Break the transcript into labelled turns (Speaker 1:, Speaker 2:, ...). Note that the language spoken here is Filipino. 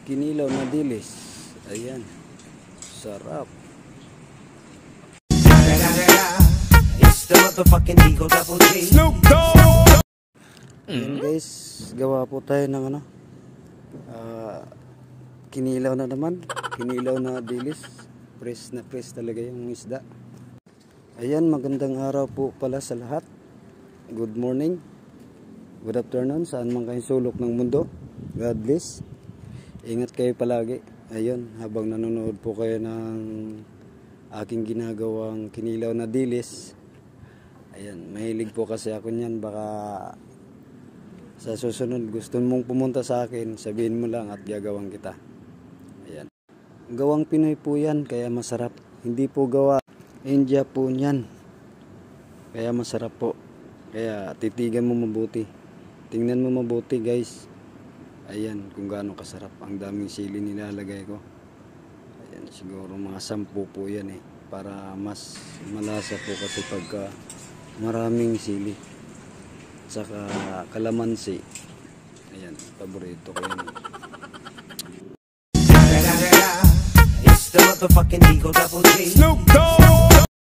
Speaker 1: kinilaw na dilis. Ayan, sarap. Ayan guys, gawa po tayo ng ano, kinilaw na naman, kinilaw na dilis. Press na press talaga yung isda. Ayan, magandang araw po pala sa lahat. Good morning, good afternoon, saan man kayo sulok ng mundo. God bless. Ingat kayo palagi. Ayun, habang nanonood po kayo ng aking ginagawang kinilaw na dilis. Ayan, mahilig po kasi ako niyan. Baka sa susunod gusto mong pumunta sa akin, sabihin mo lang at gagawin kita. Ayan. Gawang Pinoy po yan, kaya masarap. Hindi po gawa India po niyan. Kaya masarap po. Kaya titigan mo mabuti. Tingnan mo mabuti guys. Ayan, kung gaano kasarap. Ang daming sili nilalagay ko. Ayan, siguro mga 10 po yan eh. Para mas malasa po kasi pagka maraming sili. Saka kalamansi. Ayan, paborito ko yan.
Speaker 2: It's the motherfucking Eagle Double G. Snoop Dogg.